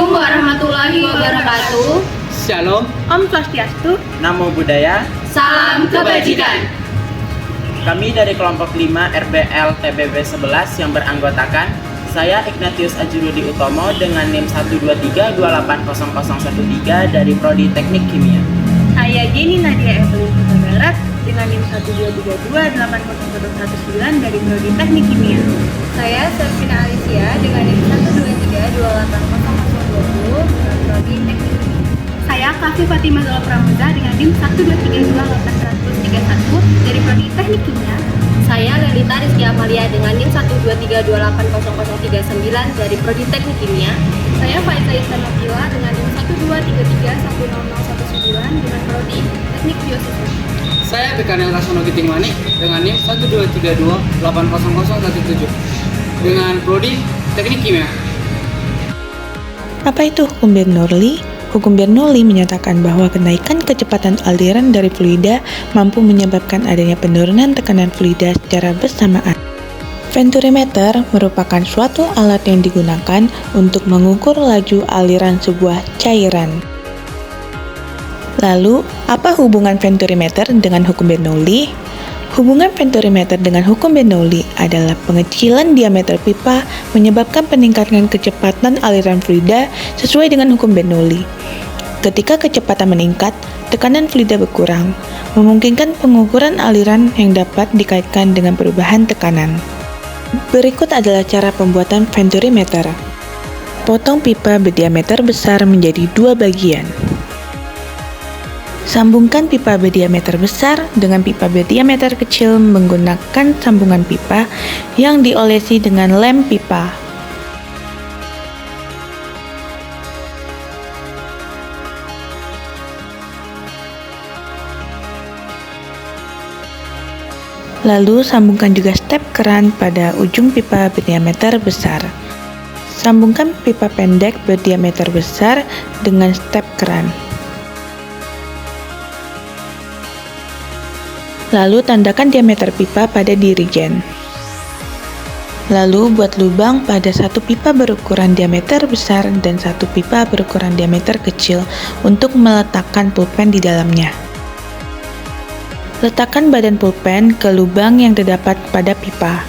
Assalamualaikum warahmatullahi wabarakatuh. Shalom, Om Swastiastu. Namo Buddhaya. Salam kebajikan. Kami dari kelompok 5 RBL TBB 11 yang beranggotakan saya Ignatius Ajurudi Utomo dengan NIM 123280013 dari Prodi Teknik Kimia. Saya Jenny Nadia Evelyn Huta Barat dengan NIM 123280019 dari Prodi Teknik Kimia. Saya Selvina Alicia dengan NIM 123280020 dengan Prodi Teknik Kimia. Saya Kafi Fatimah Zola Pramuza dengan NIM 1232881 dari Prodi Teknik Kimia. Saya Lelita Rizky Amalia dengan NIM 123280039 dari Prodi Teknik Kimia. Saya Faiza Isanopila dengan NIM 123310019 dengan Prodi Teknik Biosistem. Saya Bekanel Rasono Giting Manik dengan NIM 123280017 dengan Prodi Teknik Kimia. Apa itu hukum Bernoulli? Hukum Bernoulli menyatakan bahwa kenaikan kecepatan aliran dari fluida mampu menyebabkan adanya penurunan tekanan fluida secara bersamaan. Venturimeter merupakan suatu alat yang digunakan untuk mengukur laju aliran sebuah cairan. Lalu, apa hubungan venturimeter dengan hukum Bernoulli? Hubungan venturimeter dengan hukum Bernoulli adalah pengecilan diameter pipa menyebabkan peningkatan kecepatan aliran fluida sesuai dengan hukum Bernoulli. Ketika kecepatan meningkat, tekanan fluida berkurang, memungkinkan pengukuran aliran yang dapat dikaitkan dengan perubahan tekanan. Berikut adalah cara pembuatan venturimeter. Potong pipa berdiameter besar menjadi dua bagian. Sambungkan pipa berdiameter besar dengan pipa berdiameter kecil menggunakan sambungan pipa yang diolesi dengan lem pipa. Lalu sambungkan juga step keran pada ujung pipa berdiameter besar. Sambungkan pipa pendek berdiameter besar dengan step keran. Lalu tandakan diameter pipa pada dirigen. Lalu buat lubang pada satu pipa berukuran diameter besar dan satu pipa berukuran diameter kecil untuk meletakkan pulpen di dalamnya. Letakkan badan pulpen ke lubang yang terdapat pada pipa.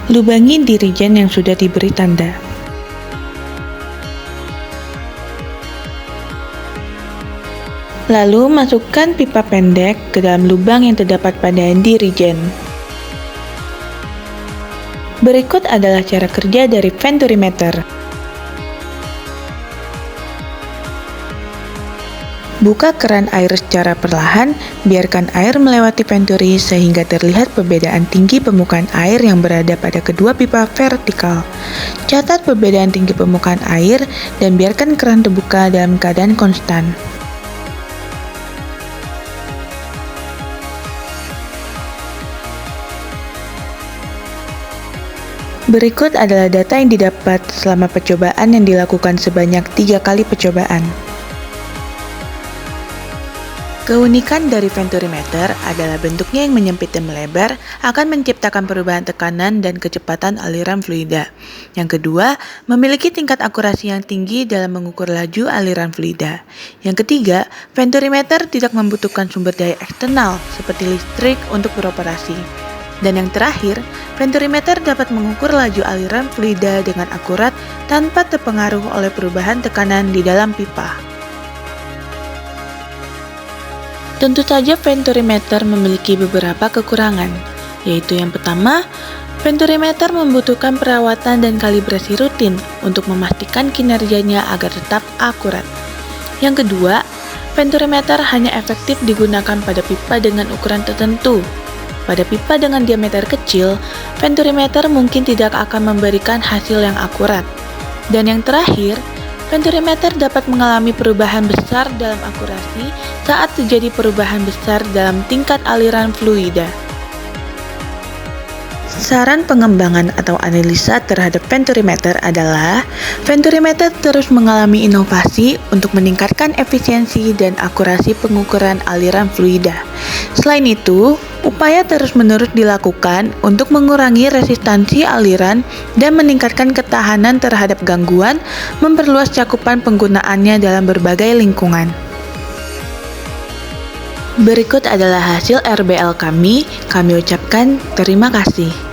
Lubangi dirigen yang sudah diberi tanda. Lalu masukkan pipa pendek ke dalam lubang yang terdapat pada dirigen. Berikut adalah cara kerja dari venturimeter. Buka keran air secara perlahan, biarkan air melewati venturi sehingga terlihat perbedaan tinggi permukaan air yang berada pada kedua pipa vertikal. Catat perbedaan tinggi permukaan air dan biarkan keran terbuka dalam keadaan konstan. Berikut adalah data yang didapat selama percobaan yang dilakukan sebanyak 3 kali percobaan. Keunikan dari venturimeter adalah bentuknya yang menyempit dan melebar akan menciptakan perubahan tekanan dan kecepatan aliran fluida. Yang kedua, memiliki tingkat akurasi yang tinggi dalam mengukur laju aliran fluida. Yang ketiga, venturimeter tidak membutuhkan sumber daya eksternal seperti listrik untuk beroperasi. Dan yang terakhir, venturimeter dapat mengukur laju aliran fluida dengan akurat tanpa terpengaruh oleh perubahan tekanan di dalam pipa. Tentu saja venturimeter memiliki beberapa kekurangan, yaitu yang pertama, venturimeter membutuhkan perawatan dan kalibrasi rutin untuk memastikan kinerjanya agar tetap akurat. Yang kedua, venturimeter hanya efektif digunakan pada pipa dengan ukuran tertentu. Pada pipa dengan diameter kecil, venturimeter mungkin tidak akan memberikan hasil yang akurat. Dan yang terakhir, venturimeter dapat mengalami perubahan besar dalam akurasi saat terjadi perubahan besar dalam tingkat aliran fluida. Saran pengembangan atau analisa terhadap Venturimeter adalah Venturimeter terus mengalami inovasi untuk meningkatkan efisiensi dan akurasi pengukuran aliran fluida. Selain itu, upaya terus-menerus dilakukan untuk mengurangi resistansi aliran dan meningkatkan ketahanan terhadap gangguan, memperluas cakupan penggunaannya dalam berbagai lingkungan. Berikut adalah hasil RBL kami ucapkan terima kasih.